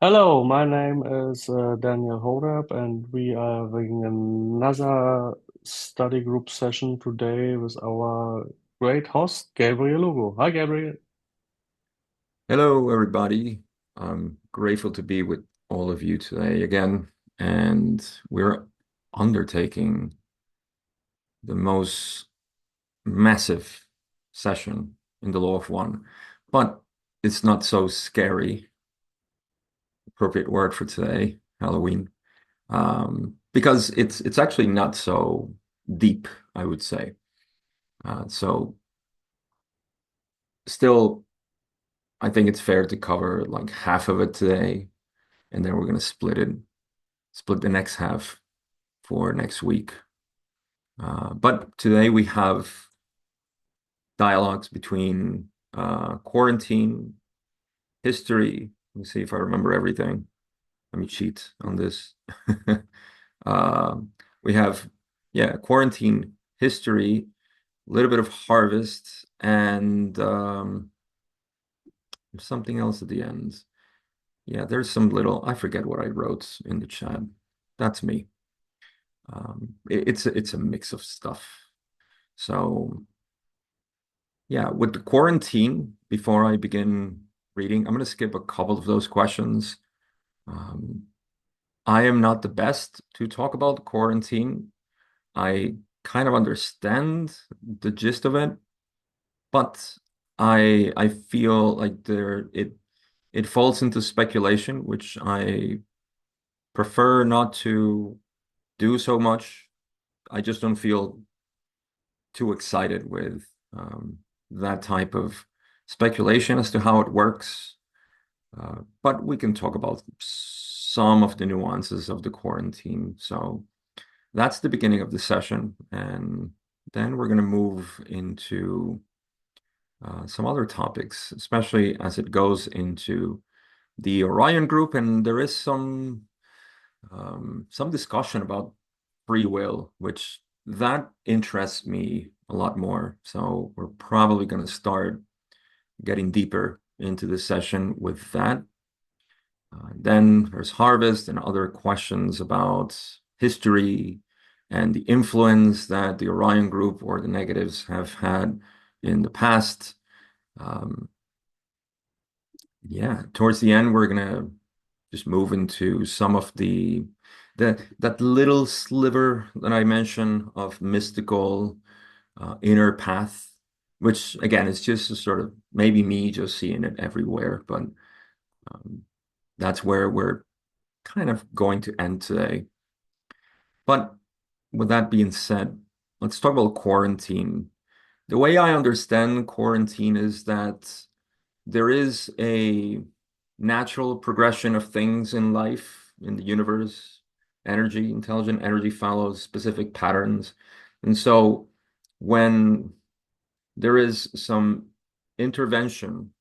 Hello, my name is Daniel Hodab, and we are having another study group session today with our great host, Gabriel Lugo. Hi, Gabriel. Hello, everybody. I'm grateful to be with all of you today again, and we're undertaking the most massive session in the Law of One, but it's not so scary. Appropriate word for today, Halloween, because it's actually not so deep, I would say. So still, I think it's fair to cover like half of it today, and then we're going to split the next half for next week. But today we have dialogues between quarantine, history. Let me see if I remember everything. Let me cheat on this. Uh, we have, yeah, quarantine, history, a little bit of harvest, and there's something else at the end. Yeah, there's some little, I forget what I wrote in the chat. That's me. It's a mix of stuff. So yeah, with the quarantine, before I begin reading, I'm going to skip a couple of those questions. Um, I am not the best to talk about quarantine. I kind of understand the gist of it, but I feel like it falls into speculation, which I prefer not to do so much. I just don't feel too excited with that type of speculation as to how it works. But we can talk about some of the nuances of the quarantine. So that's the beginning of the session. And then we're going to move into some other topics, especially as it goes into the Orion group. And there is some discussion about free will, which that interests me a lot more. So we're probably going to start getting deeper into the session with that. Then there's harvest and other questions about history and the influence that the Orion group or the negatives have had in the past. Um, yeah, towards the end, we're gonna just move into some of that little sliver that I mentioned of mystical inner path, which again is just a sort of maybe me just seeing it everywhere, but um, that's where we're kind of going to end today. But with that being said, let's talk about quarantine. The way I understand quarantine is that there is a natural progression of things in life, in the universe. Energy, intelligent energy follows specific patterns. And so when there is some intervention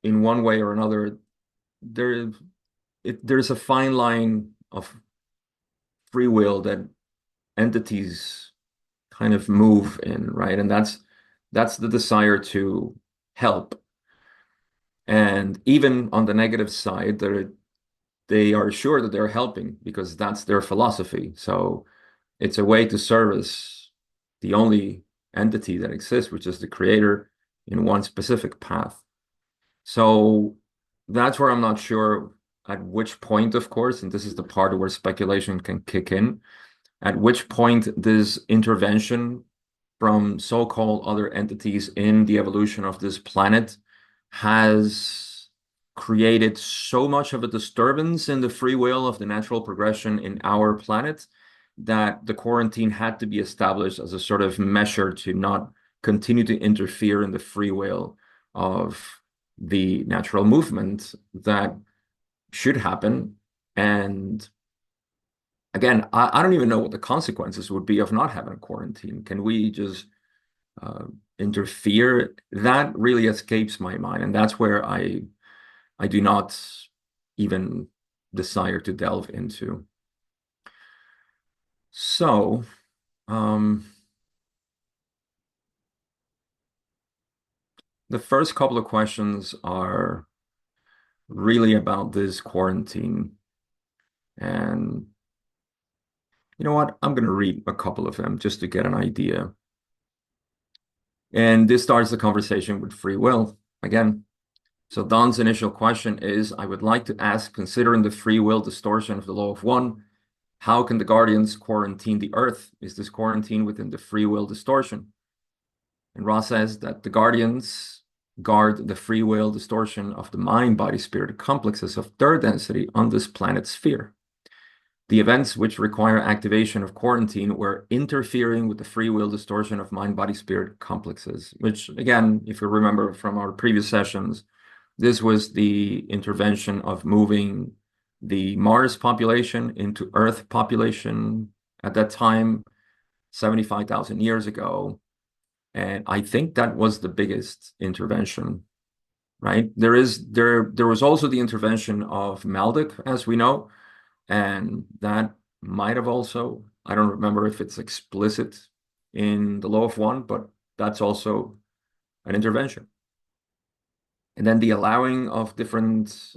in one way or another, there there's a fine line of free will that entities kind of move in, right? And that's the desire to help. And even on the negative side, they are sure that they're helping because that's their philosophy. So it's a way to service the only entity that exists, which is the creator in one specific path. So that's where I'm not sure at which point, of course, and this is the part where speculation can kick in, at which point this intervention from so-called other entities in the evolution of this planet has created so much of a disturbance in the free will of the natural progression in our planet that the quarantine had to be established as a sort of measure to not continue to interfere in the free will of the natural movement that should happen. And again, I don't even know what the consequences would be of not having a quarantine. Can we just uh, interfere? That really escapes my mind, and that's where I do not even desire to delve into. So, um, the first couple of questions are really about this quarantine. And you know what? I'm going to read a couple of them just to get an idea. And this starts the conversation with free will again. So Don's initial question is, I would like to ask, considering the free will distortion of the law of one, how can the guardians quarantine the earth? Is this quarantine within the free will distortion? And Ross says that the guardians guard the free will distortion of the mind, body, spirit complexes of third density on this planet sphere. The events which require activation of quarantine were interfering with the free will distortion of mind, body, spirit complexes, which, again, if you remember from our previous sessions, this was the intervention of moving the Mars population into Earth population at that time, 75,000 years ago. And I think that was the biggest intervention, right? There was also the intervention of Maldek, as we know, and that might have also, I don't remember if it's explicit in the law of one, but that's also an intervention. And then the allowing of different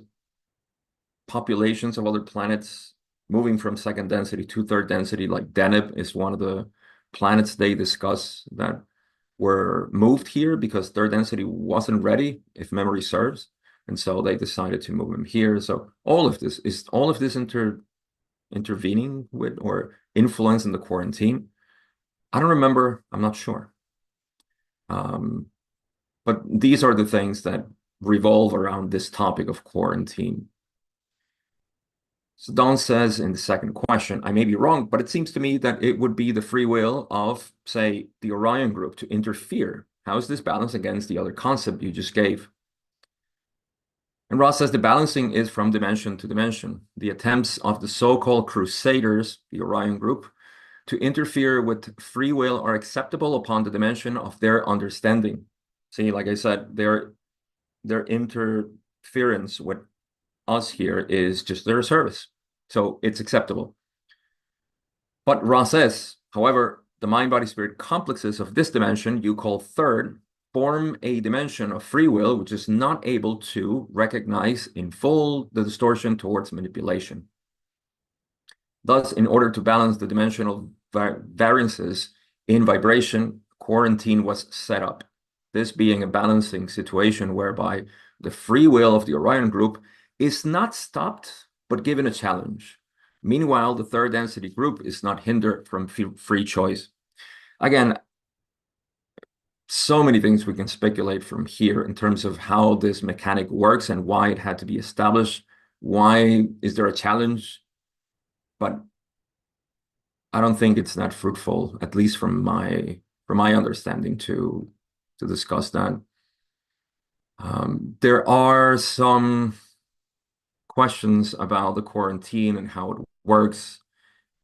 populations of other planets moving from second density to third density, like Deneb is one of the planets they discuss that were moved here because third density wasn't ready, if memory serves. And so they decided to move him here. So all of this intervening with or influencing the quarantine. I don't remember, I'm not sure. But these are the things that revolve around this topic of quarantine. So Don says in the second question, I may be wrong, but it seems to me that it would be the free will of, say, the Orion group to interfere. How is this balanced against the other concept you just gave? And Ross says the balancing is from dimension to dimension. The attempts of the so-called crusaders, the Orion group, to interfere with free will are acceptable upon the dimension of their understanding. See, like I said, their interference with us here is just their service. So it's acceptable. But Ross says, however, the mind, body, spirit complexes of this dimension you call third form a dimension of free will which is not able to recognize in full the distortion towards manipulation. Thus, in order to balance the dimensional variances in vibration, quarantine was set up. This being a balancing situation whereby the free will of the Orion group is not stopped, but given a challenge. Meanwhile, the third density group is not hindered from free choice. Again, so many things we can speculate from here in terms of how this mechanic works and why it had to be established. Why is there a challenge? But I don't think it's that fruitful, at least from my understanding, to discuss that. There are some questions about the quarantine and how it works.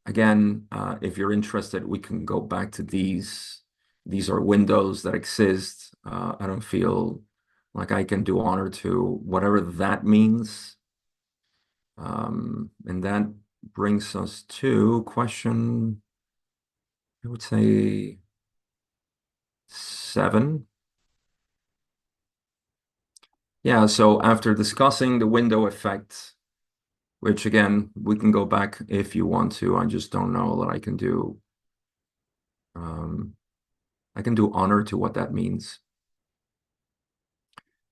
Again, if you're interested, we can go back to these. These are windows that exist. I don't feel like I can do honor to whatever that means. And that brings us to question, I would say 7. Yeah, so after discussing the window effect, which again, we can go back if you want to, I just don't know that I can do honor to what that means.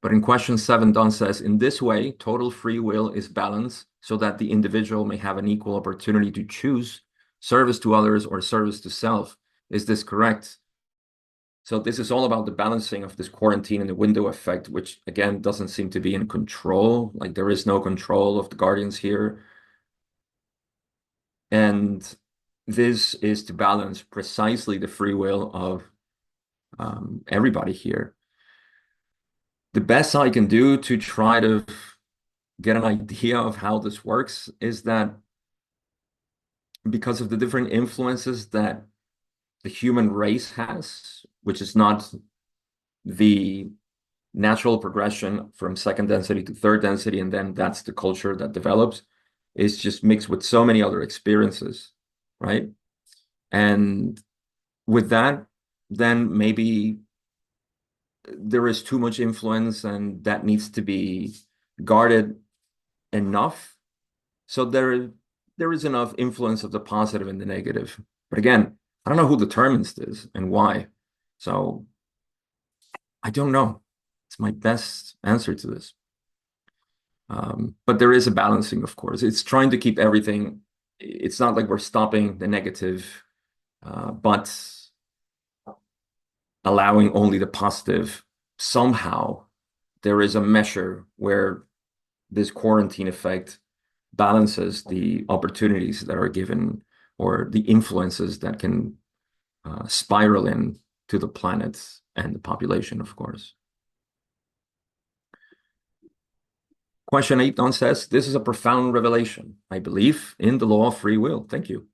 But in question 7, Don says, in this way, total free will is balanced so that the individual may have an equal opportunity to choose service to others or service to self. Is this correct? So this is all about the balancing of this quarantine and the window effect, which again doesn't seem to be in control. Like there is no control of the guardians here. And this is to balance precisely the free will of everybody here. The best I can do to try to get an idea of how this works is that because of the different influences that the human race has, which is not the natural progression from second density to third density, and then that's the culture that develops, is just mixed with so many other experiences, right? And with that, then maybe there is too much influence and that needs to be guarded enough. So there is enough influence of the positive and the negative. But again, I don't know who determines this and why. So I don't know. It's my best answer to this. But there is a balancing, of course. It's trying to keep everything. It's not like we're stopping the negative, but allowing only the positive. Somehow there is a measure where this quarantine effect balances the opportunities that are given or the influences that can spiral in to the planet and the population, of course. Question 8 Don says, this is a profound revelation. I believe in the law of free will. Thank you.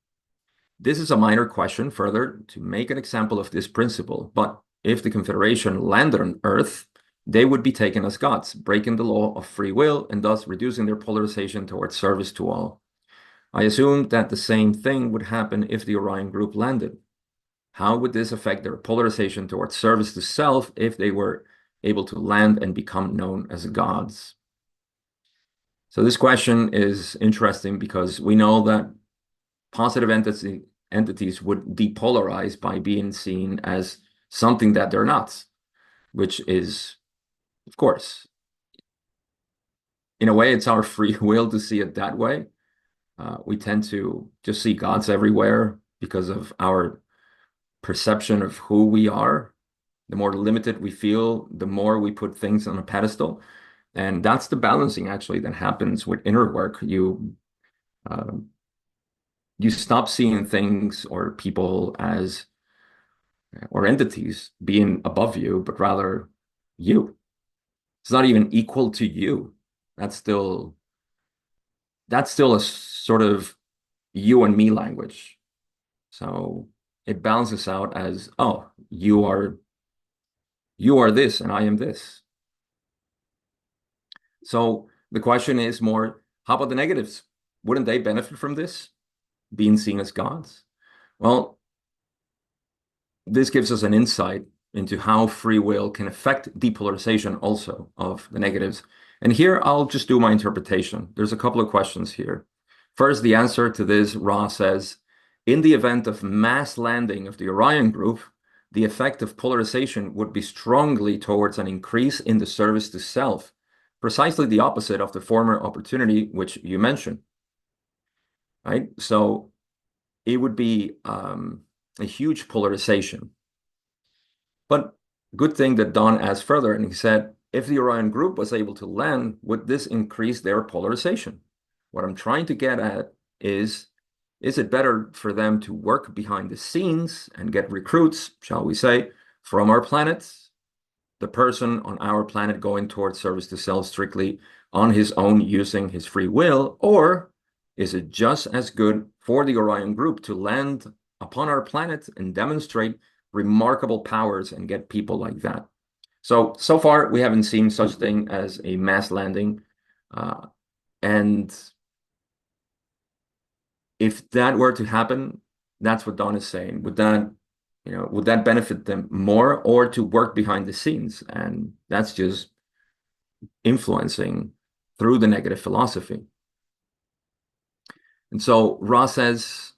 This is a minor question further to make an example of this principle, but if the Confederation landed on Earth, they would be taken as gods, breaking the law of free will and thus reducing their polarization towards service to all. I assume that the same thing would happen if the Orion group landed. How would this affect their polarization towards service to self if they were able to land and become known as gods? So this question is interesting because we know that positive entities would depolarize by being seen as something that they're not, which is, of course, in a way, it's our free will to see it that way. We tend to just see gods everywhere because of our perception of who we are. The more limited we feel, the more we put things on a pedestal. And that's the balancing actually that happens with inner work. Uh, you stop seeing things or people as or entities being above you, but rather you. It's not even equal to you. That's still a sort of you and me language. So it balances out as, oh, you are this and I am this. So the question is more, how about the negatives? Wouldn't they benefit from this, being seen as gods? Well, this gives us an insight into how free will can affect depolarization also of the negatives. And here I'll just do my interpretation. There's a couple of questions here. First, the answer to this, Ra says, in the event of mass landing of the Orion group, the effect of polarization would be strongly towards an increase in the service to self, precisely the opposite of the former opportunity which you mentioned, right? So it would be a huge polarization. But good thing that Don asked further, and he said, if the Orion group was able to land, would this increase their polarization? What I'm trying to get at is it better for them to work behind the scenes and get recruits, shall we say, from our planet, the person on our planet going towards service to self strictly on his own using his free will, or is it just as good for the Orion group to land upon our planet and demonstrate remarkable powers and get people like that? So far, we haven't seen such thing as a mass landing. And if that were to happen, that's what Don is saying. Would that benefit them more or to work behind the scenes? And that's just influencing through the negative philosophy. And so Ra says,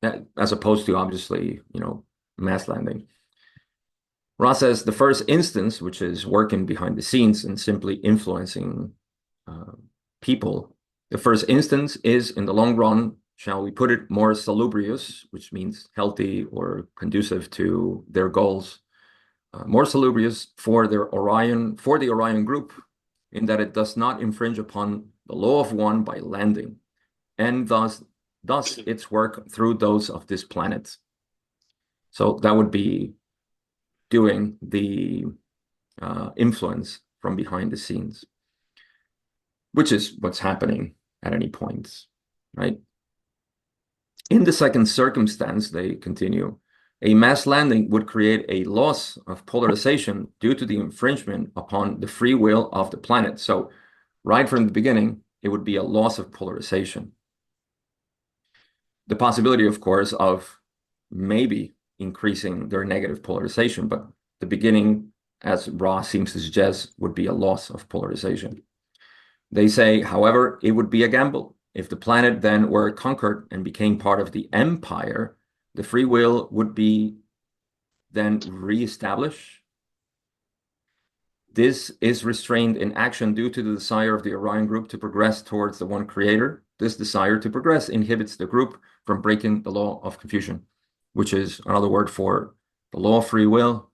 that, as opposed to obviously, mass landing. Ra says the first instance, which is working behind the scenes and simply influencing people, the first instance is in the long run, shall we put it, more salubrious, which means healthy or conducive to their goals, more salubrious for the Orion group, in that it does not infringe upon the law of one by landing, and thus its work through those of this planet. So that would be doing the influence from behind the scenes, which is what's happening at any point, right? In the second circumstance, they continue, a mass landing would create a loss of polarization due to the infringement upon the free will of the planet. So right from the beginning, it would be a loss of polarization. The possibility, of course, of maybe increasing their negative polarization, but the beginning, as Ra seems to suggest, would be a loss of polarization. They say, however, it would be a gamble. If the planet then were conquered and became part of the empire, the free will would be then reestablished. This is restrained in action due to the desire of the Orion group to progress towards the one creator. This desire to progress inhibits the group from breaking the law of confusion, which is another word for the law of free will.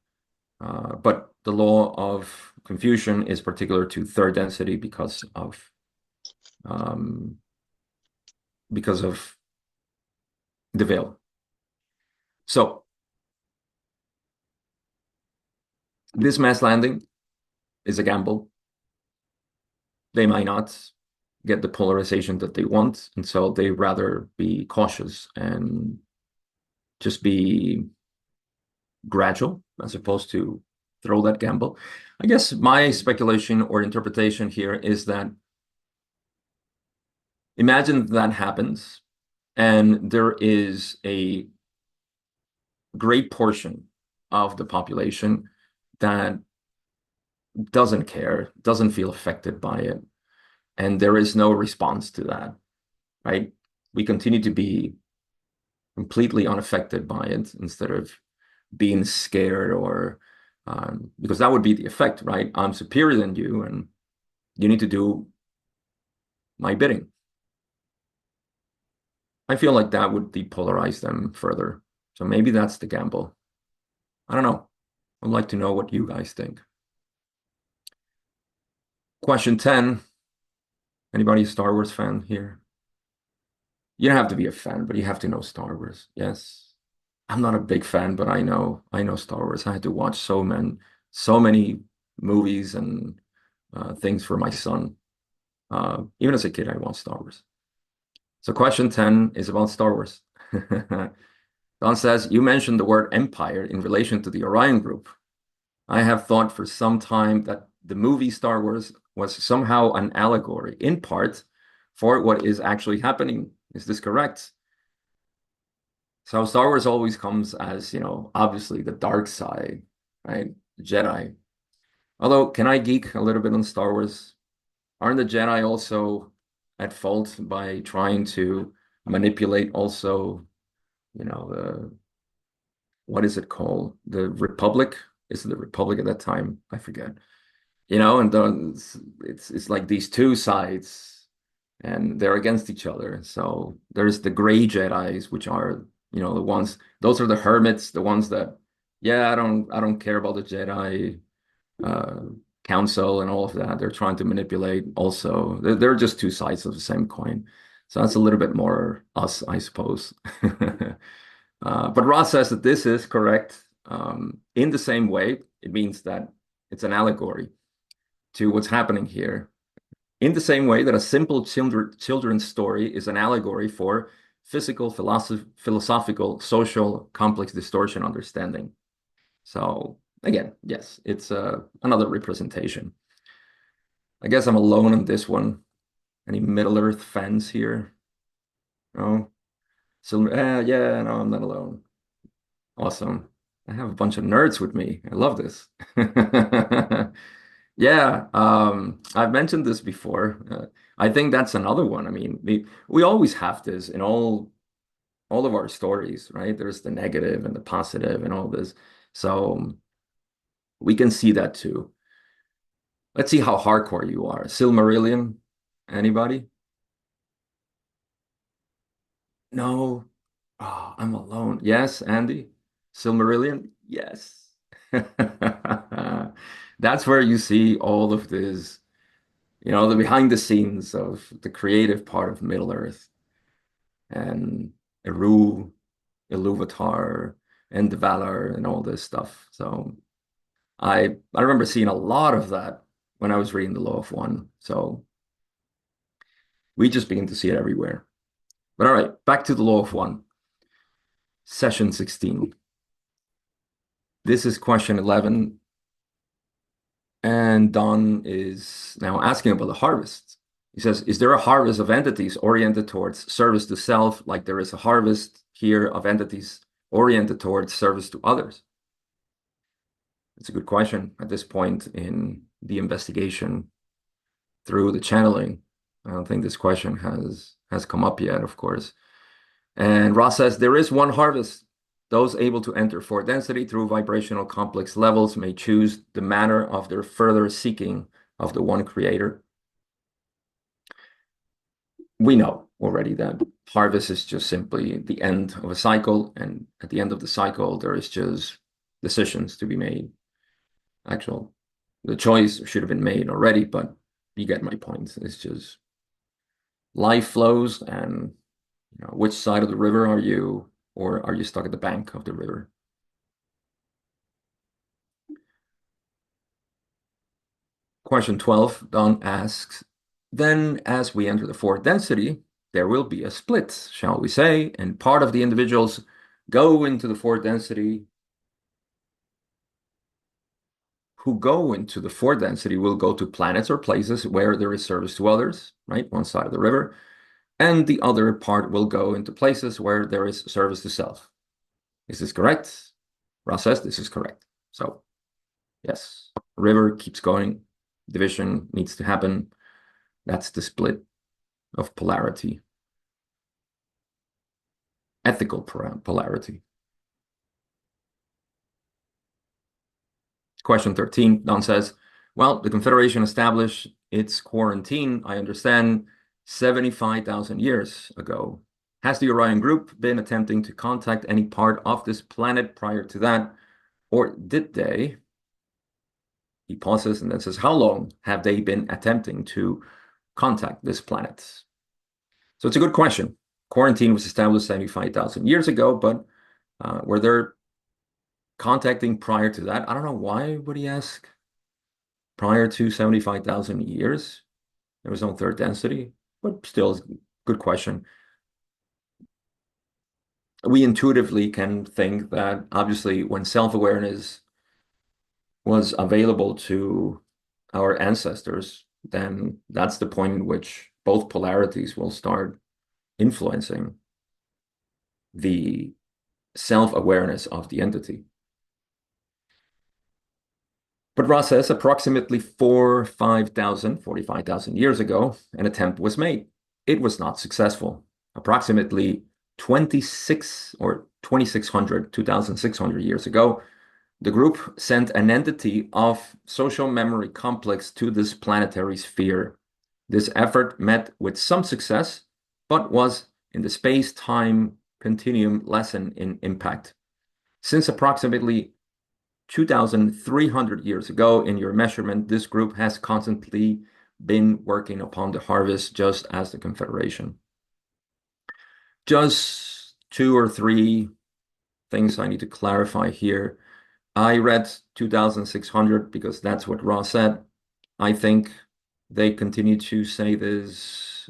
But the law of confusion is particular to third density um, because of the veil. So this mass landing is a gamble. They might not get the polarization that they want, and so they rather be cautious and just be gradual as opposed to throw that gamble. I guess my speculation or interpretation here is that imagine that happens and there is a great portion of the population that doesn't care, doesn't feel affected by it, and there is no response to that, right? We continue to be completely unaffected by it instead of being scared or because that would be the effect, right? I'm superior than you and you need to do my bidding. I feel like that would depolarize them further. So maybe that's the gamble. I don't know. I'd like to know what you guys think. Question 10. Anybody a Star Wars fan here? You don't have to be a fan, but you have to know Star Wars. Yes. I'm not a big fan, but I know Star Wars. I had to watch so many movies and things for my son. Even as a kid, I watched Star Wars. So question 10 is about Star Wars. Don says, you mentioned the word empire in relation to the Orion group. I have thought for some time that the movie Star Wars was somehow an allegory, in part, for what is actually happening. Is this correct? So Star Wars always comes as, obviously the dark side, right? Jedi. Although, can I geek a little bit on Star Wars? Aren't the Jedi also at fault by trying to manipulate also, the what is it called? The Republic? Is it the Republic at that time? I forget. And it's like these two sides and they're against each other. So there's the gray Jedis, which are, the ones, those are the hermits, the ones that, yeah, I don't care about the Jedi uh, council and all of that. They're trying to manipulate also. They're just two sides of the same coin. So that's a little bit more us, I suppose. But Ross says that this is correct. In the same way, it means that it's an allegory to what's happening here. In the same way that a simple children's story is an allegory for physical, philosophical, social, complex distortion understanding. So again, yes, it's another representation. I guess I'm alone on this one. Any Middle Earth fans here? No? So, yeah, no, I'm not alone. Awesome. I have a bunch of nerds with me. I love this. Yeah, I've mentioned this before. I think that's another one. I mean, we always have this in all of our stories, right? There's the negative and the positive and all this. So we can see that too. Let's see how hardcore you are. Silmarillion, anybody? No. Oh, I'm alone. Yes, Andy? Silmarillion? Yes. That's where you see all of this, the behind the scenes of the creative part of Middle Earth and Eru, Iluvatar, and the Valar and all this stuff. So I remember seeing a lot of that when I was reading The Law of One. So we just begin to see it everywhere. But all right, back to The Law of One, session 16. This is question 11. And Don is now asking about the harvest. He says, is there a harvest of entities oriented towards service to self, like there is a harvest here of entities oriented towards service to others? It's a good question at this point in the investigation. through the channeling. I don't think this question has come up yet, of course. And Ross says there is one harvest. Those able to enter fourth density through vibrational complex levels may choose the manner of their further seeking of the one creator. We know already that harvest is just simply the end of a cycle, and at the end of the cycle, there is just decisions to be made. The choice should have been made already, but you get my point. It's just life flows, and which side of the river are you, or are you stuck at the bank of the river? Question 12, Don asks, then as we enter the fourth density, there will be a split, shall we say, and part of the individuals go into the fourth density. Who go into the fourth density will go to planets or places where there is service to others, right? One side of the river. And the other part will go into places where there is service to self. Is this correct? Ross says this is correct. So, yes, river keeps going. Division needs to happen. That's the split of polarity. Ethical polarity. Question 13, Don says, well, the Confederation established its quarantine, I understand, 75,000 years ago. Has the Orion Group been attempting to contact any part of this planet prior to that? Or did they? He pauses and then says, how long have they been attempting to contact this planet? So it's a good question. Quarantine was established 75,000 years ago, but were there contacting prior to that? I don't know. Why would he ask prior to 75,000 years? There was no third density, but still, good question. We intuitively can think that obviously when self-awareness was available to our ancestors, then that's the point in which both polarities will start influencing the self-awareness of the entity. But Ross says approximately 45,000 years ago, an attempt was made. It was not successful. Approximately 2,600 years ago, the group sent an entity of social memory complex to this planetary sphere. This effort met with some success, but was in the space-time continuum lesson in impact. Since approximately 2,300 years ago, in your measurement, this group has constantly been working upon the harvest, just as the Confederation. Just 2 or 3 things I need to clarify here. I read 2,600 because that's what Ross said. I think they continue to say this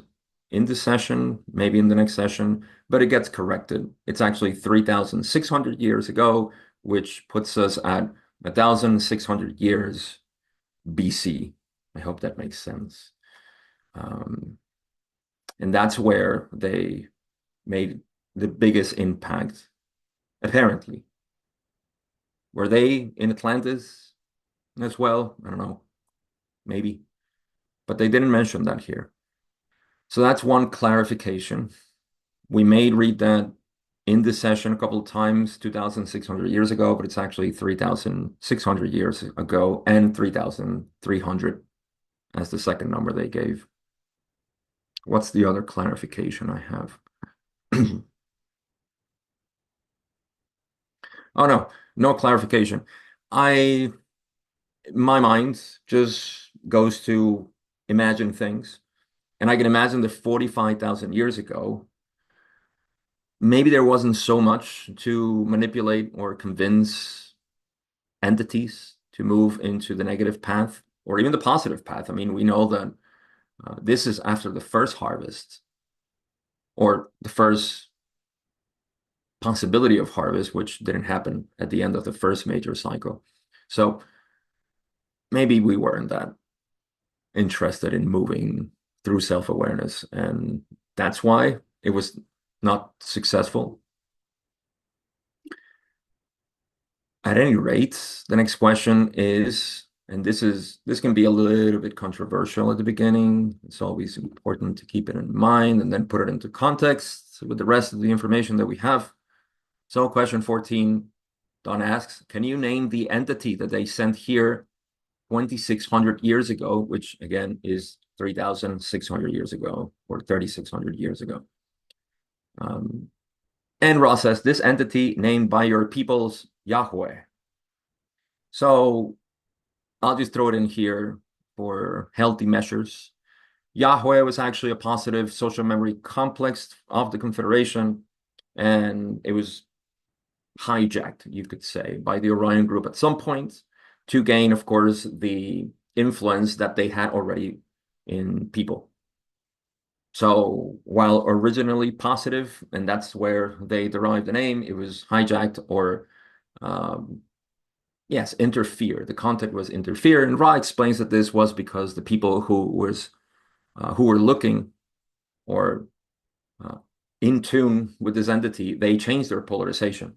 in the session, maybe in the next session, but it gets corrected. It's actually 3,600 years ago, which puts us at 1,600 years BC. I hope that makes sense. And that's where they made the biggest impact, apparently. Were they in Atlantis as well? I don't know, maybe. But they didn't mention that here. So that's one clarification. We may read that in this session a couple of times, 2,600 years ago, but it's actually 3,600 years ago and 3,300 as the second number they gave. What's the other clarification I have? Oh, no clarification. My mind just goes to imagine things. And I can imagine that 45,000 years ago, maybe there wasn't so much to manipulate or convince entities to move into the negative path or even the positive path. I mean, we know that this is after the first harvest or the first possibility of harvest, which didn't happen at the end of the first major cycle. So maybe we weren't that interested in moving through self-awareness, and that's why it was not successful. At any rate, the next question is, And this can be a little bit controversial at the beginning. It's always important to keep it in mind and then put it into context with the rest of the information that we have. So question 14, Don asks, can you name the entity that they sent here 2,600 years ago, which again is 3,600 years ago or 3,600 years ago? And Ra says, this entity named by your peoples, Yahweh. So I'll just throw it in here for healthy measures. Yahweh was actually a positive social memory complex of the Confederation, and it was hijacked, you could say, by the Orion Group at some point to gain, of course, the influence that they had already in people. So while originally positive, and that's where they derived the name, it was hijacked or yes, interfere. The content was interfere, and Ra explains that this was because the people who were looking or uh, in tune with this entity, they changed their polarization.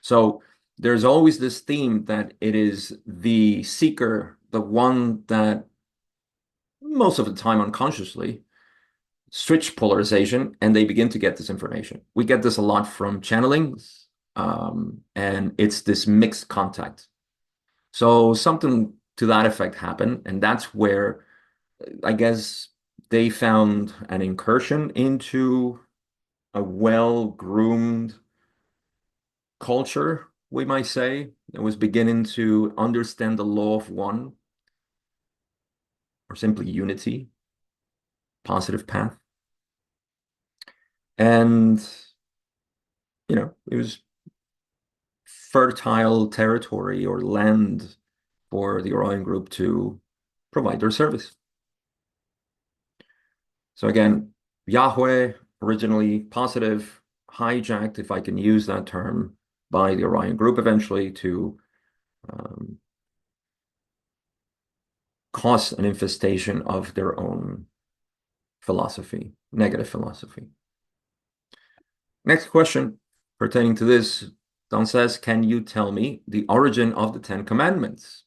So there's always this theme that it is the seeker, the one that most of the time unconsciously switch polarization and they begin to get this information. We get this a lot from channelings, and it's this mixed contact. So something to that effect happened, and that's where I guess they found an incursion into a well-groomed culture, we might say, that was beginning to understand the law of one, or simply unity, positive path. And, it was fertile territory or land for the Orion Group to provide their service. So again, Yahweh, originally positive, hijacked, if I can use that term, by the Orion Group eventually to cause an infestation of their own philosophy, negative philosophy. Next question pertaining to this, Don says, can you tell me the origin of the Ten Commandments?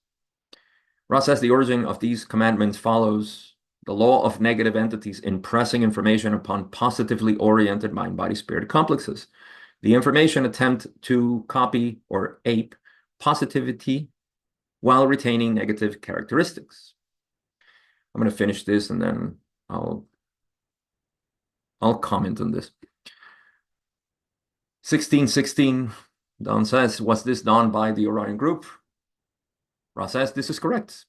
Ra says the origin of these commandments follows the law of negative entities impressing information upon positively oriented mind-body-spirit complexes. The information attempt to copy or ape positivity while retaining negative characteristics. I'm going to finish this and then I'll comment on this. 1616, Don says, was this done by the Orion Group? Ra says, this is correct.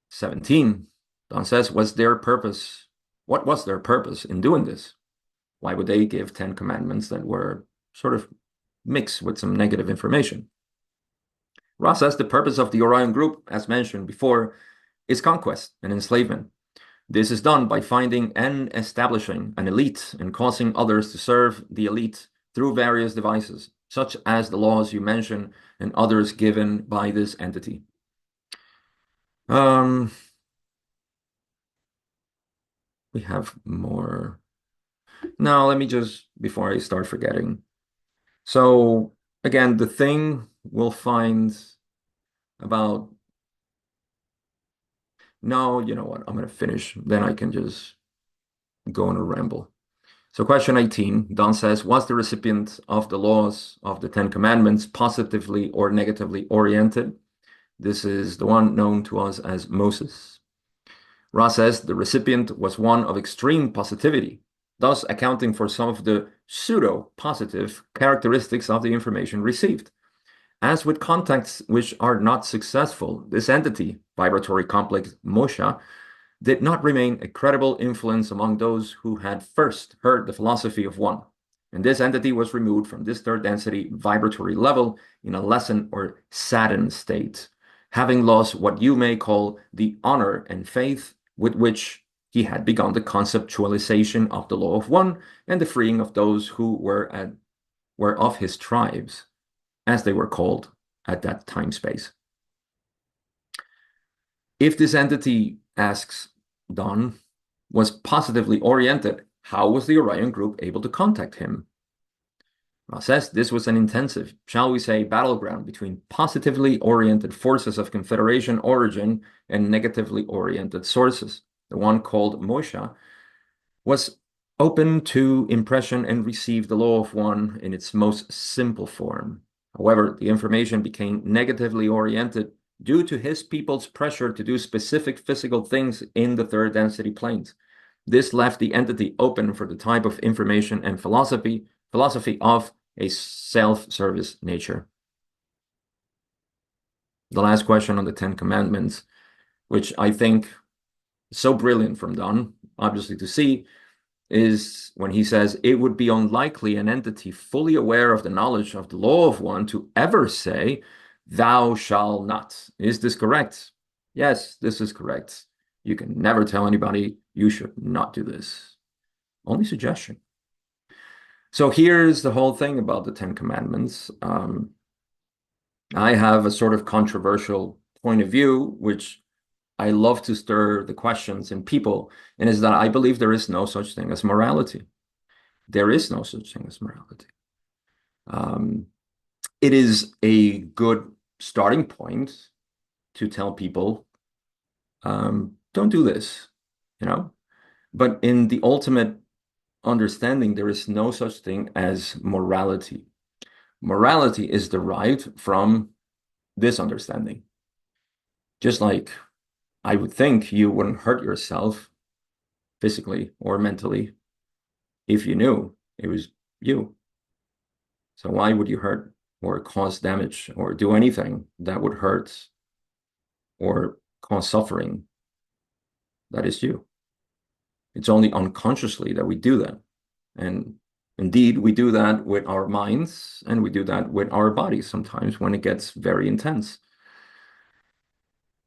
17, Don says, what was their purpose in doing this? Why would they give 10 commandments that were sort of mixed with some negative information? Ra says the purpose of the Orion Group, as mentioned before, is conquest and enslavement. This is done by finding and establishing an elite and causing others to serve the elite through various devices, such as the laws you mentioned and others given by this entity. We have more. Now, let me just, before I start forgetting. So again, the thing we'll find about, no, you know what, I'm going to finish, then I can just go on a ramble. So question 18, Don says, was the recipient of the laws of the Ten Commandments positively or negatively oriented? This is the one known to us as Moses. Ra says the recipient was one of extreme positivity, thus accounting for some of the pseudo-positive characteristics of the information received. As with contacts which are not successful, this entity, vibratory complex Moshe, did not remain a credible influence among those who had first heard the philosophy of one. And this entity was removed from this third density vibratory level in a lessened or saddened state, having lost what you may call the honor and faith with which he had begun the conceptualization of the law of one and the freeing of those who were of his tribes, as they were called at that time space. If this entity, asks Don, was positively oriented, how was the Orion Group able to contact him? Ra says this was an intensive, shall we say, battleground between positively oriented forces of Confederation origin and negatively oriented sources. The one called Moshe was open to impression and received the law of one in its most simple form. However, the information became negatively oriented due to his people's pressure to do specific physical things in the third density planes. This left the entity open for the type of information and philosophy of a self-service nature. The last question on the Ten Commandments, which I think is so brilliant from Don, obviously to see, is when he says it would be unlikely an entity fully aware of the knowledge of the law of one to ever say, thou shalt not. Is this correct? Yes, this is correct. You can never tell anybody you should not do this. Only suggestion. So here's the whole thing about the Ten Commandments. I have a sort of controversial point of view, which I love to stir the questions in people, and is that I believe there is no such thing as morality. There is no such thing as morality. Um, it is a good starting point to tell people, don't do this, you know? But in the ultimate understanding, there is no such thing as morality. Morality is derived from this understanding. Just like I would think you wouldn't hurt yourself physically or mentally if you knew it was you. So why would you hurt or cause damage or do anything that would hurt or cause suffering? That is you. It's only unconsciously that we do that. And indeed, we do that with our minds and we do that with our bodies sometimes when it gets very intense,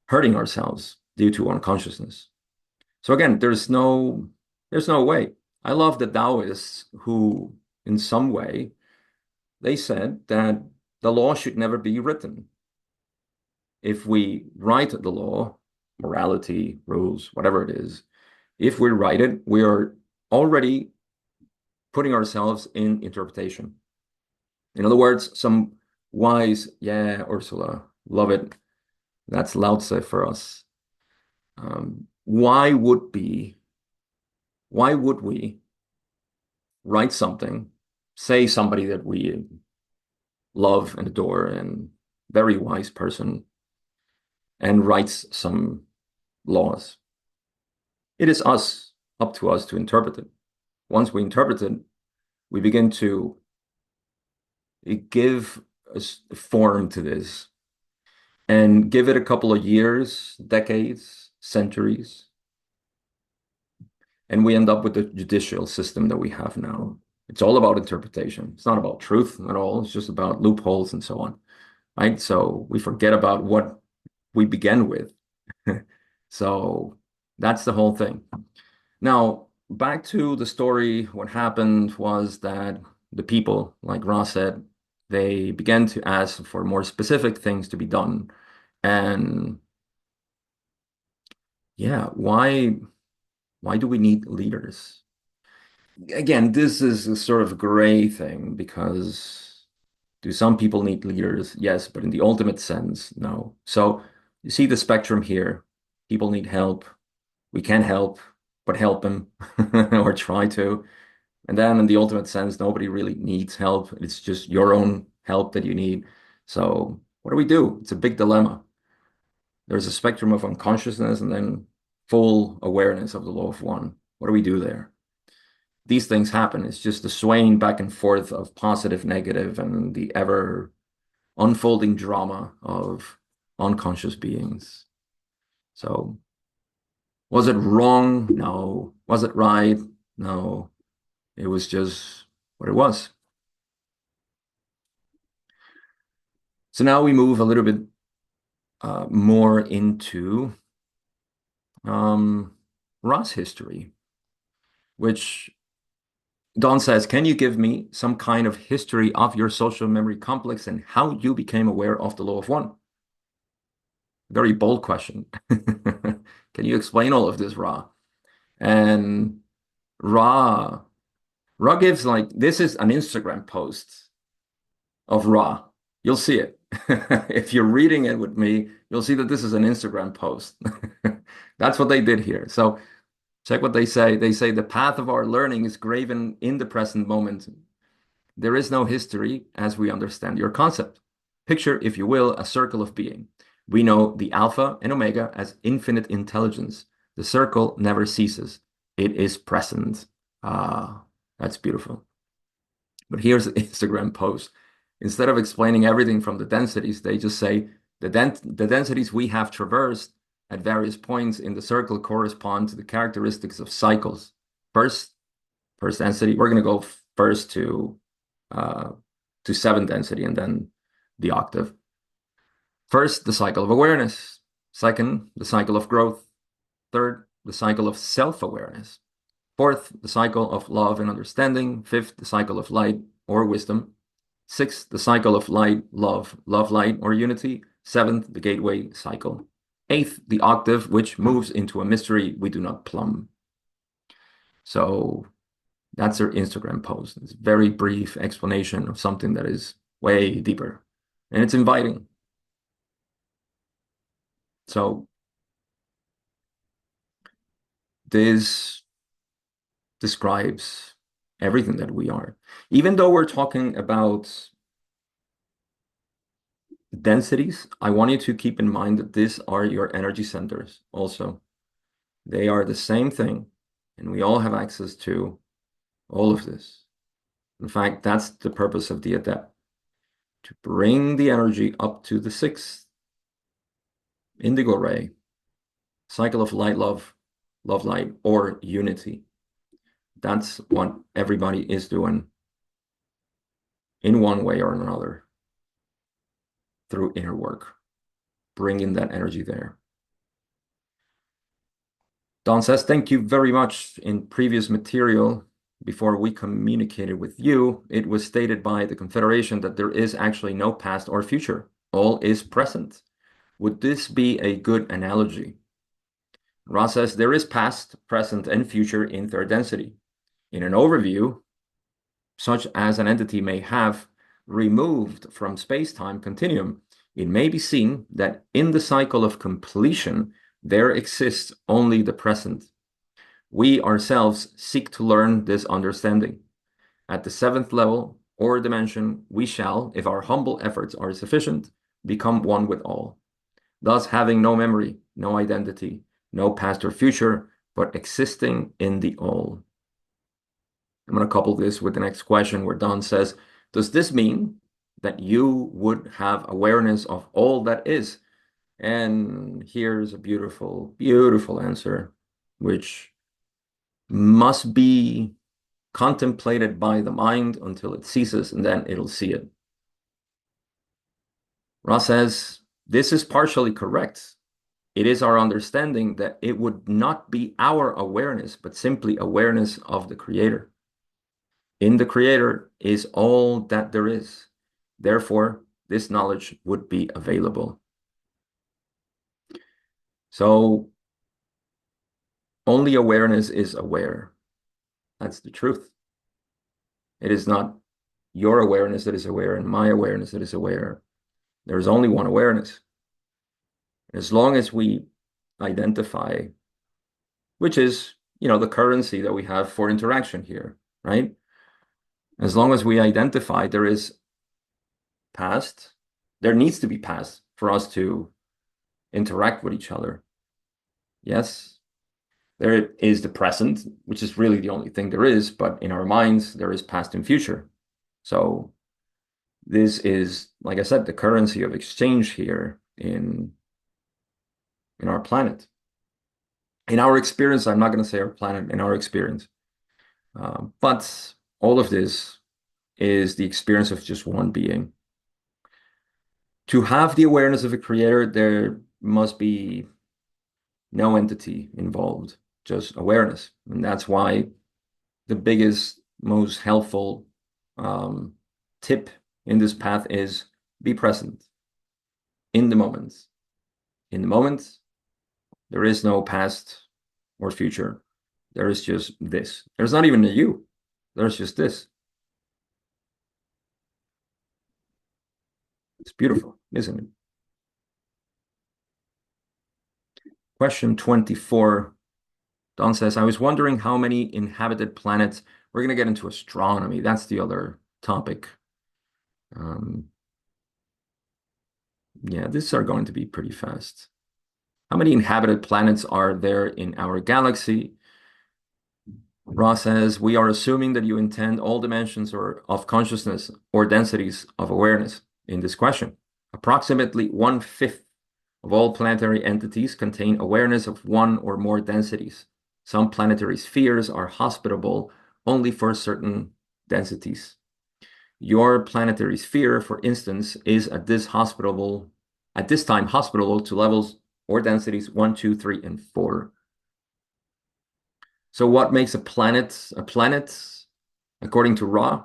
hurting ourselves due to unconsciousness. So again, there's no way. I love the Taoists who, in some way, they said that the law should never be written. If we write the law, morality, rules, whatever it is, if we write it, we are already putting ourselves in interpretation. In other words, some wise, yeah, Ursula, love it. That's Lao Tse for us. Why would we write something, say somebody that we love and adore and very wise person, and writes some laws? It is up to us to interpret it. Once we interpret it, we begin to give a form to this and give it a couple of years, decades, centuries, and we end up with the judicial system that we have now. It's all about interpretation. It's not about truth at all. It's just about loopholes and so on, right? So we forget about what we began with. So that's the whole thing. Now, back to the story, what happened was that the people, like Ross said, they began to ask for more specific things to be done. And yeah, why do we need leaders? Again, this is a sort of gray thing because do some people need leaders? Yes, but in the ultimate sense, no. So you see the spectrum here. People need help. We can help, but help them or try to. And then in the ultimate sense, nobody really needs help. It's just your own help that you need. So what do we do? It's a big dilemma. There's a spectrum of unconsciousness and then full awareness of the law of one. What do we do there? These things happen. It's just the swaying back and forth of positive, negative, and the ever unfolding drama of unconscious beings. So was it wrong? No. Was it right? No. It was just what it was. So now we move a little bit more into Ra's history, which Don says, can you give me some kind of history of your social memory complex and how you became aware of the law of one? Very bold question. Can you explain all of this, Ra? And Ra gives like, this is an Instagram post of Ra. You'll see it. If you're reading it with me, you'll see that this is an Instagram post. That's what they did here. So check what they say. They say the path of our learning is graven in the present moment. There is no history as we understand your concept. Picture, if you will, a circle of being. We know the alpha and omega as infinite intelligence. The circle never ceases. It is present. Ah, that's beautiful. But here's an Instagram post. Instead of explaining everything from the densities, they just say the densities we have traversed at various points in the circle correspond to the characteristics of cycles. First, first density, we're going to go first uh, to 7 density and then the octave. First, the cycle of awareness. Second, the cycle of growth. Third, the cycle of self-awareness. Fourth, the cycle of love and understanding. Fifth, the cycle of light or wisdom. Sixth, the cycle of light, love, light, or unity. Seventh, the gateway cycle. Eighth, the octave, which moves into a mystery we do not plumb. So that's their Instagram post. It's a very brief explanation of something that is way deeper. And it's inviting. So this describes everything that we are. Even though we're talking about densities, I want you to keep in mind that these are your energy centers also. They are the same thing, and we all have access to all of this. In fact, that's the purpose of the adept, to bring the energy up to the 6th indigo ray, cycle of light, love, light, or unity. That's what everybody is doing in one way or another through inner work, bringing that energy there. Don says, thank you very much. In previous material, before we communicated with you, it was stated by the Confederation that there is actually no past or future. All is present. Would this be a good analogy? Ra says, there is past, present, and future in third density. In an overview, such as an entity may have removed from space-time continuum, it may be seen that in the cycle of completion, there exists only the present. We ourselves seek to learn this understanding. At the 7th level or dimension, we shall, if our humble efforts are sufficient, become one with all. Thus having no memory, no identity, no past or future, but existing in the all. I'm going to couple this with the next question where Don says, does this mean that you would have awareness of all that is? And here's a beautiful, beautiful answer, which must be contemplated by the mind until it ceases, and then it'll see it. Ross says, this is partially correct. It is our understanding that it would not be our awareness, but simply awareness of the Creator. In the Creator is all that there is. Therefore, this knowledge would be available. So, only awareness is aware. That's the truth. It is not your awareness that is aware and my awareness that is aware. There is only one awareness. As long as we identify, which is, the currency that we have for interaction here, right? As long as we identify there is past, there needs to be past for us to interact with each other. Yes, there is the present, which is really the only thing there is, but in our minds, there is past and future. So this is, like I said, the currency of exchange here in our planet. In our experience, I'm not going to say our planet, in our experience. But all of this is the experience of just one being. To have the awareness of a creator, there must be no entity involved, just awareness. And that's why the biggest, most helpful tip in this path is be present in the moment. In the moment, there is no past or future. There is just this. There's not even a you. There's just this. It's beautiful, isn't it? Question 24. Don says, I was wondering how many inhabited planets. We're going to get into astronomy. That's the other topic. Yeah, these are going to be pretty fast. How many inhabited planets are there in our galaxy? Ross says, we are assuming that you intend all dimensions or of consciousness or densities of awareness in this question. Approximately 1/5 of all planetary entities contain awareness of one or more densities. Some planetary spheres are hospitable only for certain densities. Your planetary sphere, for instance, is at this time hospitable to levels or densities 1, 2, 3, and 4. So what makes a planet according to Ra?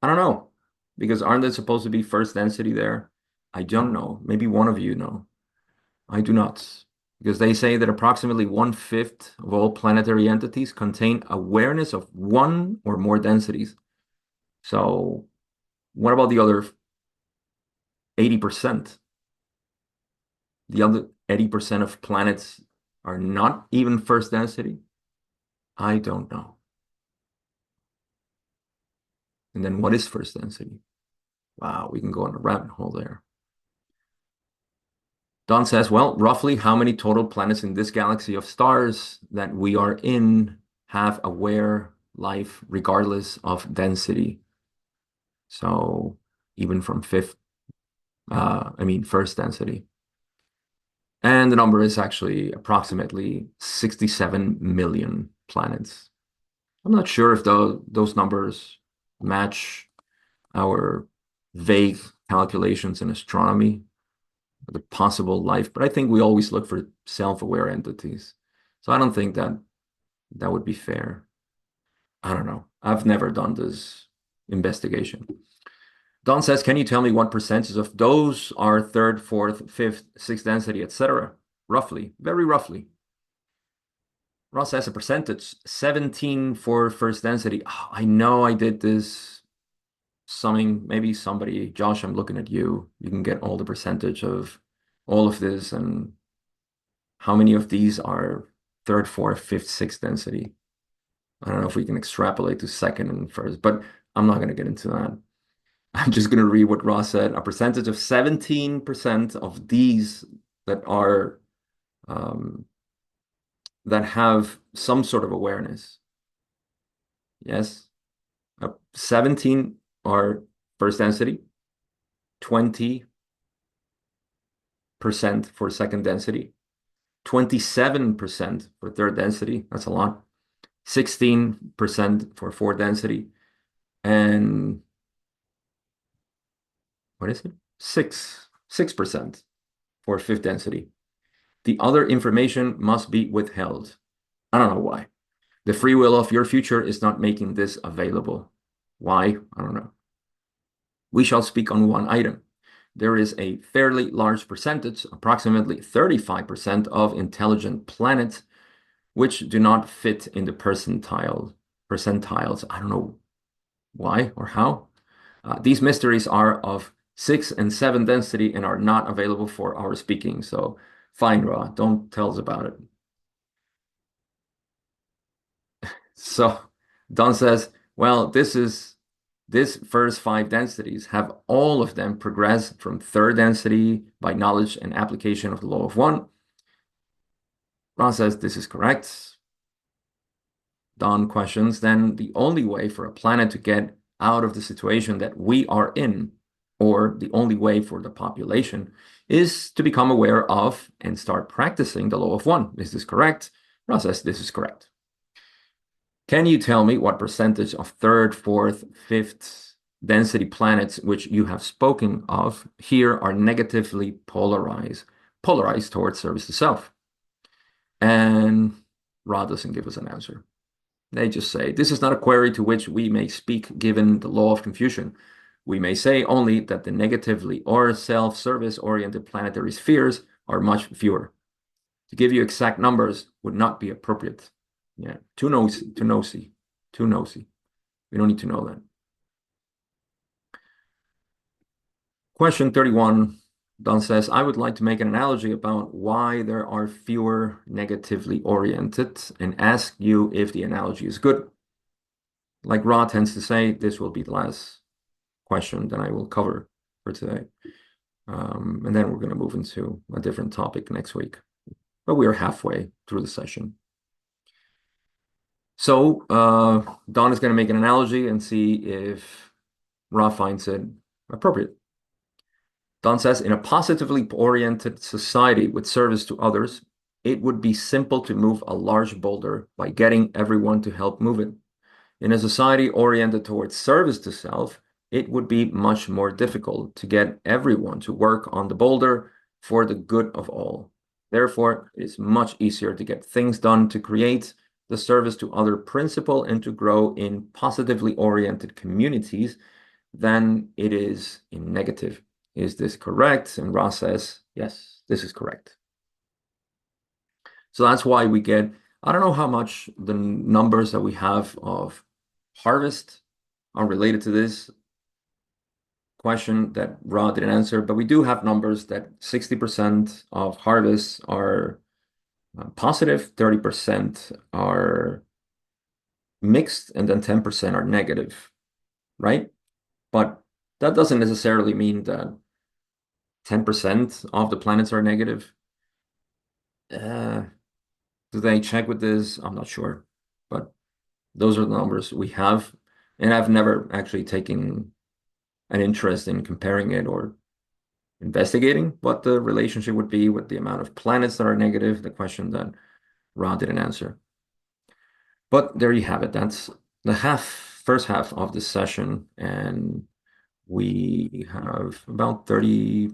I don't know, because aren't there supposed to be first density there? I don't know. Maybe one of you know. I do not, because they say that approximately 1/5 of all planetary entities contain awareness of one or more densities. So what about the other 80%? The other 80% of planets are not even first density? I don't know. And then what is first density? Wow, we can go on a rabbit hole there. Don says, well, roughly how many total planets in this galaxy of stars that we are in have aware life regardless of density? So even from first density. And the number is actually approximately 67 million planets. I'm not sure if those numbers match our vague calculations in astronomy, the possible life, but I think we always look for self-aware entities. So I don't think that would be fair. I don't know. I've never done this investigation. Don says, can you tell me what percentage of those are third, fourth, fifth, sixth density, etc.? Roughly, very roughly. Ross says a percentage, 17 for first density. Oh, I know I did this summing, maybe somebody, Josh, I'm looking at you. You can get all the percentage of all of this and how many of these are third, fourth, fifth, sixth density. I don't know if we can extrapolate to second and first, but I'm not going to get into that. I'm just going to read what Ross said. A percentage of 17% of these that are that have some sort of awareness. Yes. 17 are first density, 20% for second density, 27% for third density. That's a lot. 16% for fourth density, and what is it? 6% for fifth density. The other information must be withheld. I don't know why. The free will of your future is not making this available. Why? I don't know. We shall speak on one item. There is a fairly large percentage, approximately 35% of intelligent planets, which do not fit in the percentiles. I don't know why or how. These mysteries are of 6 and 7 density and are not available for our speaking. So fine, Ra, don't tell us about it. So Don says, well, this first 5 densities have all of them progressed from third density by knowledge and application of the law of one. Ron says this is correct. Don questions, then the only way for a planet to get out of the situation that we are in, or the only way for the population, is to become aware of and start practicing the law of one. Is this correct? Ron says this is correct. Can you tell me what percentage of third, fourth, fifth density planets which you have spoken of here are negatively polarized towards service to self? And Ra doesn't give us an answer. They just say, this is not a query to which we may speak given the law of confusion. We may say only that the negatively or self-service oriented planetary spheres are much fewer. To give you exact numbers would not be appropriate. Yeah, too nosy. We don't need to know that. Question 31, Don says, I would like to make an analogy about why there are fewer negatively oriented and ask you if the analogy is good. Like Ra tends to say, this will be the last question that I will cover for today. And then we're going to move into a different topic next week. But we are halfway through the session. So Don is going to make an analogy and see if Ra finds it appropriate. Don says, in a positively oriented society with service to others, it would be simple to move a large boulder by getting everyone to help move it. In a society oriented towards service to self, it would be much more difficult to get everyone to work on the boulder for the good of all. Therefore, it is much easier to get things done to create the service to other principle and to grow in positively oriented communities than it is in negative. Is this correct? And Ross says, yes, this is correct. So that's why we get, I don't know how much the numbers that we have of harvest are related to this question that Ra didn't answer, but we do have numbers that 60% of harvests are positive, 30% are mixed, and then 10% are negative, right? But that doesn't necessarily mean that 10% of the planets are negative. Uh, do they check with this? I'm not sure. But those are the numbers we have. And I've never actually taken an interest in comparing it or investigating what the relationship would be with the amount of planets that are negative, the question that Ra didn't answer. But there you have it. That's the first half of this session. And we have about 30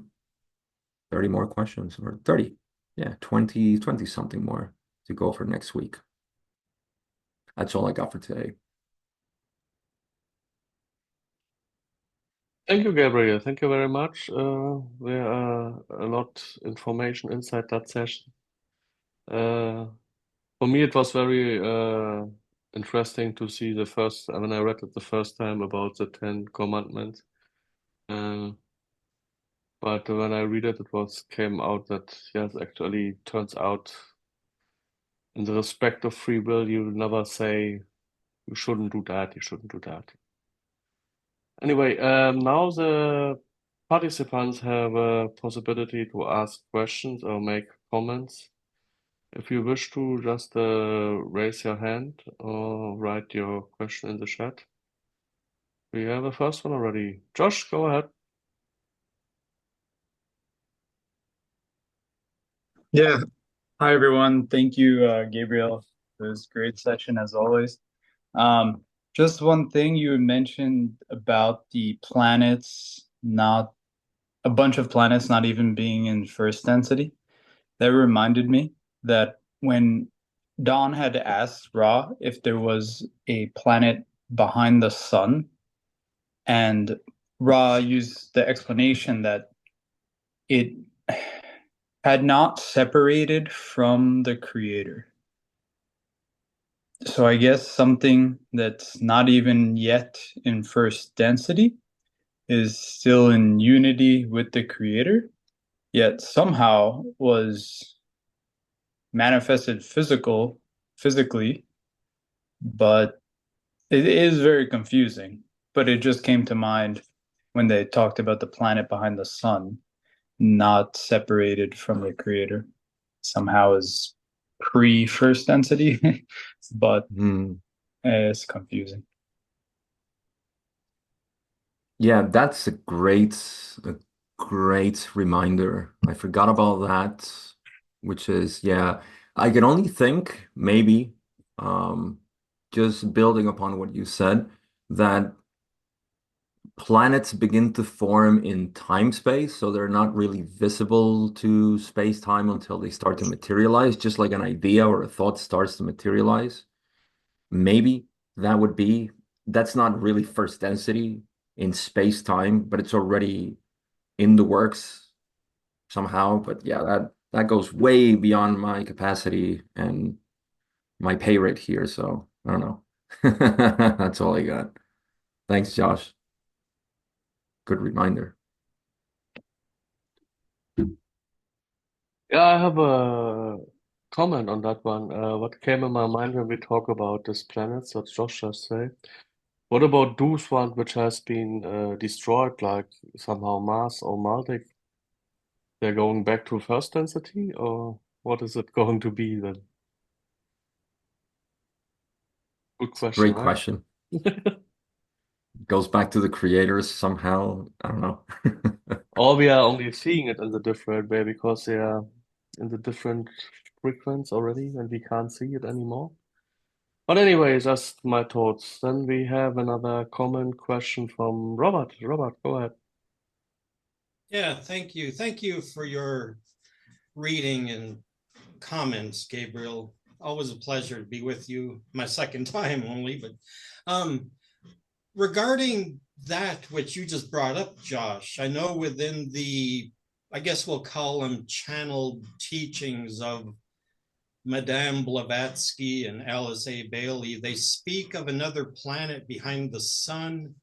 more questions or 30. Yeah, 20 something more to go for next week. That's all I got for today. Thank you, Gabriel. Thank you very much. There are a lot information inside that session. For me, it was very interesting to see the first, when I read it the first time about the Ten Commandments. Uh, but when I read it, it was came out that yes, actually turns out in the respect of free will, you never say you shouldn't do that, you shouldn't do that. Anyway, now the participants have a possibility to ask questions or make comments. If you wish to, just raise your hand or write your question in the chat. We have a first one already. Josh, go ahead. Yeah. Hi, everyone. Thank you, Gabriel. It was a great session as always. Um, just one thing you mentioned about the planets, not a bunch of planets not even being in first density. That reminded me that when Don had asked Ra if there was a planet behind the sun, and Ra used the explanation that it had not separated from the creator. So I guess something that's not even yet in first density is still in unity with the creator, yet somehow was manifested physically, but it is very confusing. But it just came to mind when they talked about the planet behind the sun, not separated from the creator, somehow is pre first density, but it's confusing. Yeah, that's a great reminder. I forgot about that, which is, yeah, I can only think maybe, um, just building upon what you said, that planets begin to form in time space, so they're not really visible to space time until they start to materialize, just like an idea or a thought starts to materialize. Maybe that would be, that's not really first density in space time, but it's already in the works somehow. But yeah, that goes way beyond my capacity and my pay rate here. So I don't know. That's all I got. Thanks, Josh. Good reminder. Yeah, I have a comment on that one. What came in my mind when we talk about these planets, what Josh just said. What about those ones which has been destroyed, like somehow Mars or Marduk? They're going back to first density, or what is it going to be then? Good question, Great right? question. Goes back to the creators somehow. I don't know. Or we are only seeing it in the different way because they are in the different frequency already and we can't see it anymore. But anyway, just my thoughts. Then we have another comment question from Robert. Robert, go ahead. Yeah, thank you. Thank you for your reading and comments, Gabriel. Always a pleasure to be with you. My second time only, but um, regarding that which you just brought up, Josh, I know within the, I guess we'll call them channeled teachings of Madame Blavatsky and Alice A. Bailey, they speak of another planet behind the sun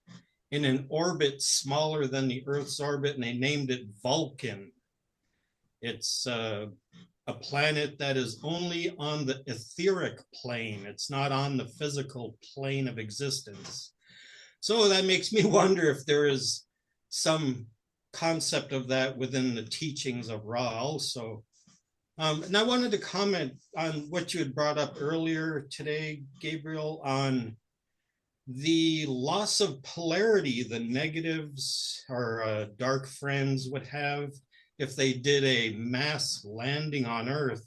in an orbit smaller than the Earth's orbit, and they named it Vulcan. It's a planet that is only on the etheric plane. It's not on the physical plane of existence. So that makes me wonder if there is some concept of that within the teachings of Ra also. And I wanted to comment on what you had brought up earlier today, Gabriel, on the loss of polarity the negatives or dark friends would have if they did a mass landing on Earth.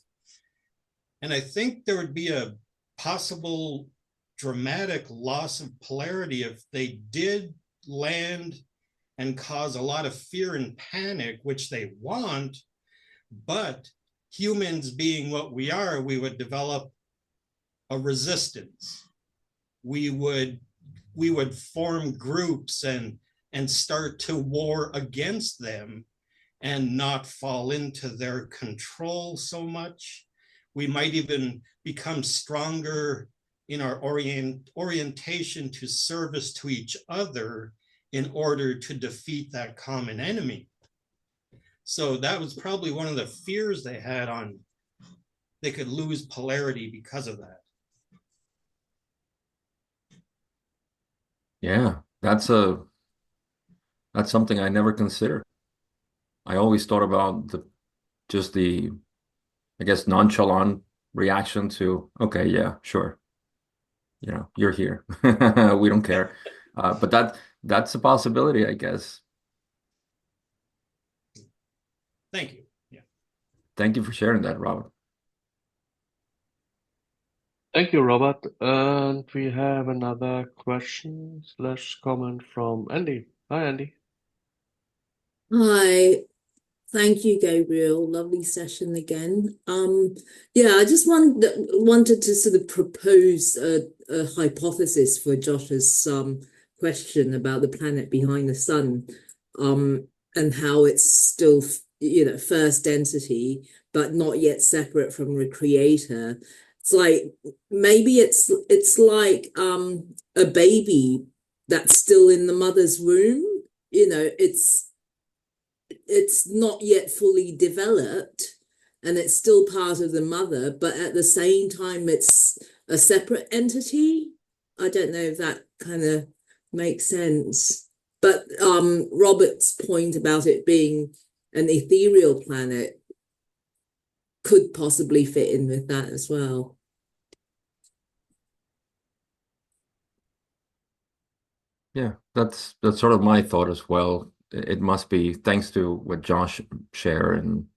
And I think there would be a possible dramatic loss of polarity if they did land and cause a lot of fear and panic, which they want, but humans being what we are, we would develop a resistance. We would form groups and start to war against them and not fall into their control so much. We might even become stronger in our orientation to service to each other in order to defeat that common enemy. So that was probably one of the fears they had on they could lose polarity because of that. Yeah, that's something I never considered. I always thought about just the I guess nonchalant reaction to, okay, yeah, sure. You're here. We don't care. But that's a possibility, I guess. Thank you. Yeah. Thank you for sharing that, Robert. Thank you, Robert. And we have another question slash comment from Andy. Hi, Andy. Hi, thank you, Gabriel. Lovely session again. Yeah, I just wanted to sort of propose a hypothesis for Josh's question about the planet behind the sun, and how it's still, first entity, but not yet separate from the creator. It's like maybe it's like a baby that's still in the mother's womb. It's not yet fully developed and it's still part of the mother, but at the same time, it's a separate entity. I don't know if that kind of makes sense. But Robert's point about it being an ethereal planet could possibly fit in with that as well. Yeah, that's sort of my thought as well. It must be thanks to what Josh shared and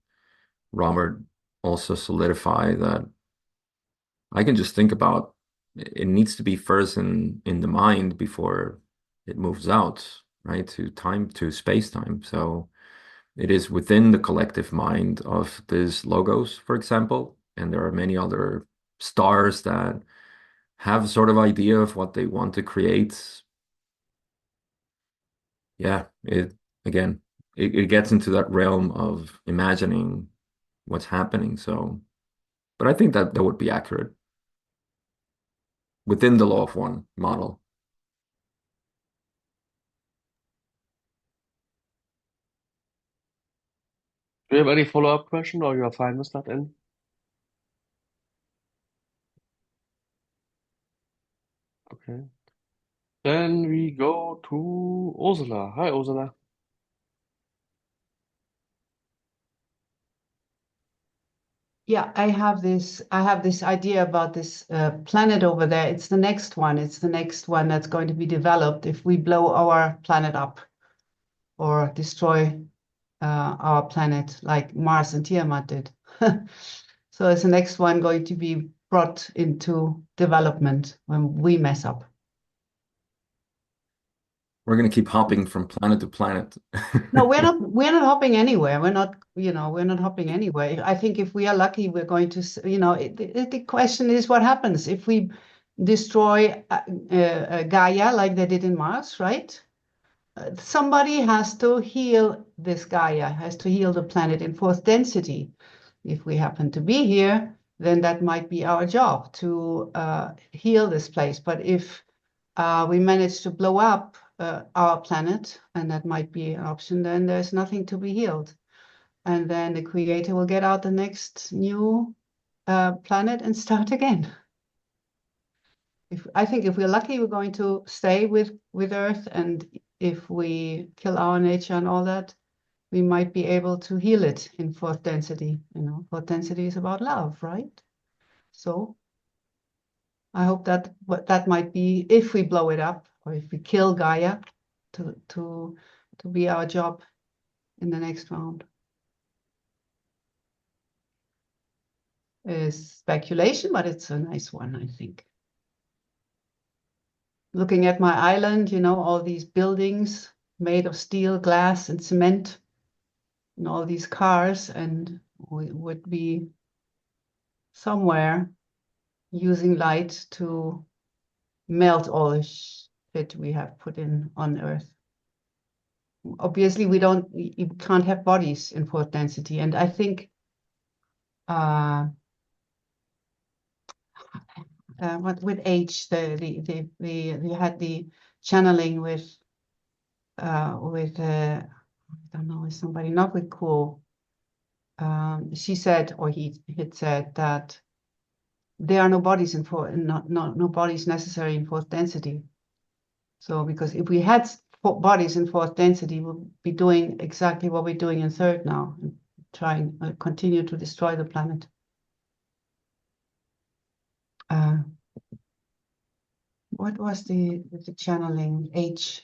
Robert also solidify that I can just think about it needs to be first in the mind before it moves out, right? To space time. So it is within the collective mind of this logos, for example, and there are many other stars that have sort of idea of what they want to create. Yeah, it gets into that realm of imagining what's happening. So, but I think that would be accurate within the law of one model. Do you have any follow-up question, or you are fine with that, Andy? Okay. Then we go to Ursula. Hi, Ursula. Yeah, I have this idea about this planet over there. It's the next one. It's the next one that's going to be developed if we blow our planet up or destroy our planet like Mars and Tiamat did. So is the next one going to be brought into development when we mess up? We're going to keep hopping from planet to planet. No, we're not hopping anywhere. We're not hopping anywhere. I think if we are lucky, we're going to, the question is what happens if we destroy Gaia like they did in Mars, right? Somebody has to heal this Gaia, has to heal the planet in fourth density. If we happen to be here, then that might be our job to heal this place. But if we manage to blow up our planet, and that might be an option, then there's nothing to be healed. And then the creator will get out the next new planet and start again. I think if we're lucky, we're going to stay with Earth, and if we kill our nature and all that, we might be able to heal it in fourth density. Fourth density is about love, right? So I hope that what that might be, if we blow it up or if we kill Gaia, to be our job in the next round. Is speculation, but it's a nice one, I think. Looking at my island, all these buildings made of steel, glass, and cement, and all these cars, and we would be somewhere using light to melt all the shit we have put in on Earth. Obviously, you can't have bodies in fourth density, and I think what with H, we had the channeling with I don't know, somebody not with Cool. She said, or he had said that there are no bodies no bodies necessary in fourth density. So because if we had bodies in fourth density, we'll be doing exactly what we're doing in third now, and trying continue to destroy the planet. What was the channeling? H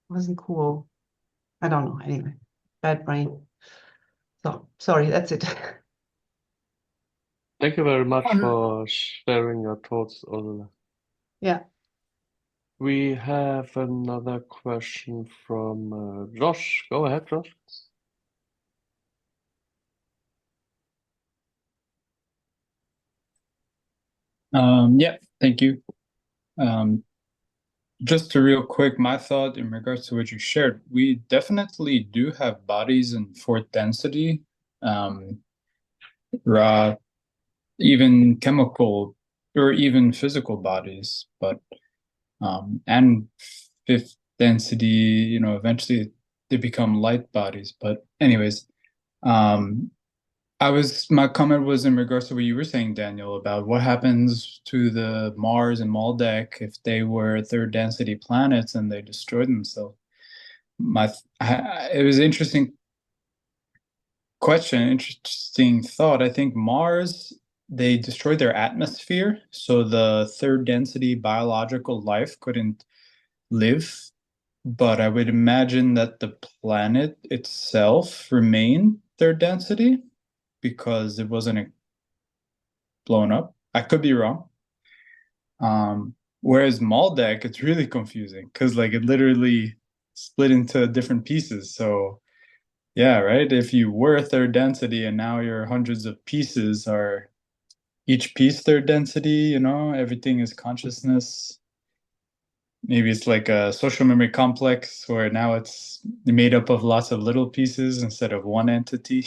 wasn't Cool. I don't know. Anyway, bad brain. So sorry, that's it. Thank you very much for sharing your thoughts, Ursula. Yeah. We have another question from Josh. Go ahead, Josh. Yeah, thank you. Just a real quick, my thought in regards to what you shared, we definitely do have bodies in fourth density, raw, even chemical or even physical bodies, but and fifth density, eventually they become light bodies. But anyways, my comment was in regards to what you were saying, Daniel, about what happens to the Mars and Maldek if they were third density planets and they destroyed themselves. It was an interesting question, interesting thought. I think Mars, they destroyed their atmosphere, so the third density biological life couldn't live. But I would imagine that the planet itself remained third density because it wasn't blown up. I could be wrong. Whereas Maldek, it's really confusing because it literally split into different pieces. So yeah, right. If you were third density and now your hundreds of pieces are each piece third density, everything is consciousness. Maybe it's like a social memory complex where now it's made up of lots of little pieces instead of one entity.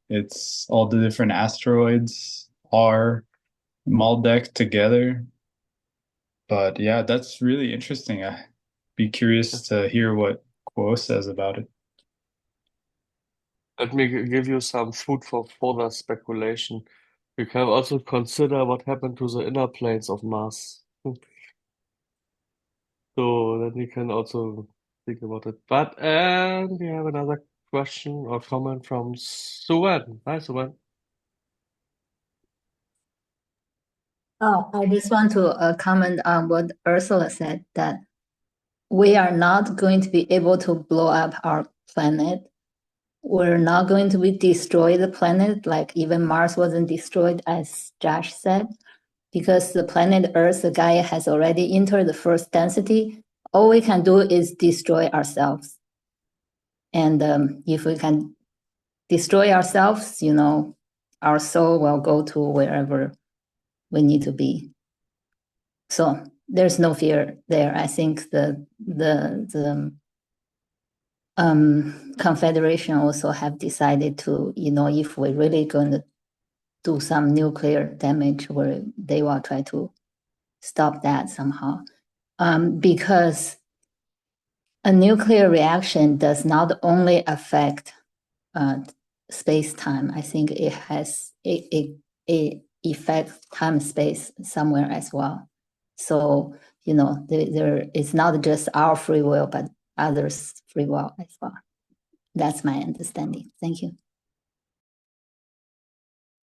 It's all the different asteroids are Maldek together. But yeah, that's really interesting. I'd be curious to hear what Quo says about it. Let me give you some food for further speculation. You can also consider what happened to the inner planes of Mars. So then you can also think about it. But and we have another question or comment from Suwen. Hi, Suwen. Oh, I just want to comment on what Ursula said, that we are not going to be able to blow up our planet. We're not going to be destroy the planet, like even Mars wasn't destroyed, as Josh said, because the planet Earth, the Gaia, has already entered the first density. All we can do is destroy ourselves. And if we can destroy ourselves, our soul will go to wherever we need to be. So there's no fear there. I think the Confederation also have decided to, if we're really going to do some nuclear damage, where they will try to stop that somehow. Because a nuclear reaction does not only affect space-time. I think it has it affects time-space somewhere as well. So, there is not just our free will, but others' free will as well. That's my understanding. Thank you.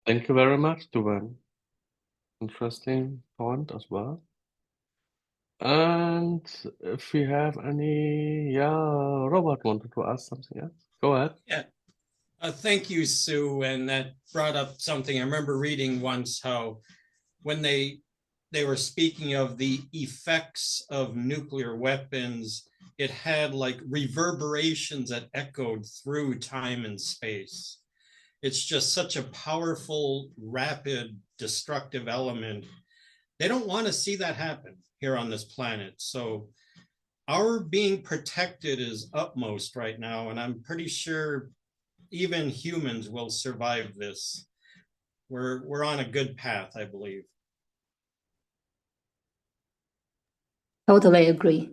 Thank you very much, Suwen. Interesting point as well. And if we have any, Robert wanted to ask something else. Go ahead. Yeah. Thank you, Sue. And that brought up something I remember reading once, how when they were speaking of the effects of nuclear weapons, it had like reverberations that echoed through time and space. It's just such a powerful, rapid, destructive element. They don't want to see that happen here on this planet. So our being protected is utmost right now. And I'm pretty sure even humans will survive this. We're on a good path, I believe. Totally agree.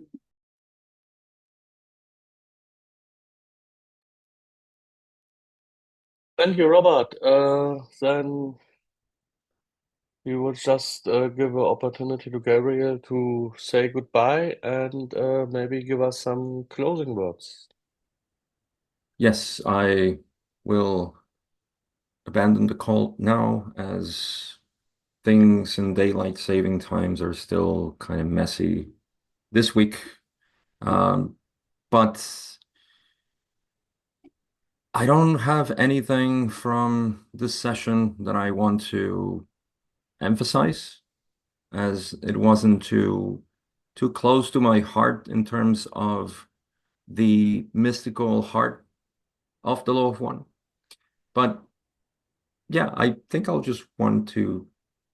Thank you, Robert. Then we would just give an opportunity to Gabriel to say goodbye and maybe give us some closing words. Yes, I will abandon the call now, as things in daylight saving times are still kind of messy this week. But I don't have anything from this session that I want to emphasize, as it wasn't too close to my heart in terms of the mystical heart of the Law of One. But yeah, I think I'll just want to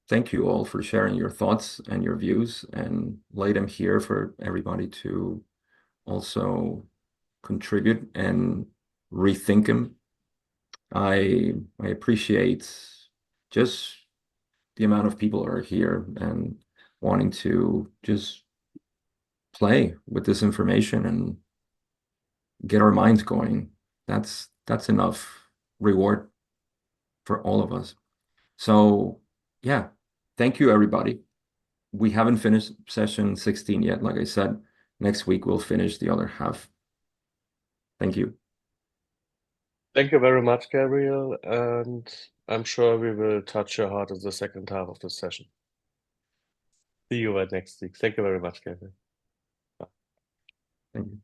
thank you all for sharing your thoughts and your views and lay them here for everybody to also contribute and rethink them. I appreciate just the amount of people are here and wanting to just play with this information and get our minds going. That's enough reward for all of us. So yeah, thank you everybody. We haven't finished session 16 yet. Like I said, next week we'll finish the other half. Thank you. Thank you very much, Gabriel, and I'm sure we will touch your heart in the second half of the session. See you at next week. Thank you very much, Gabriel. Thank you.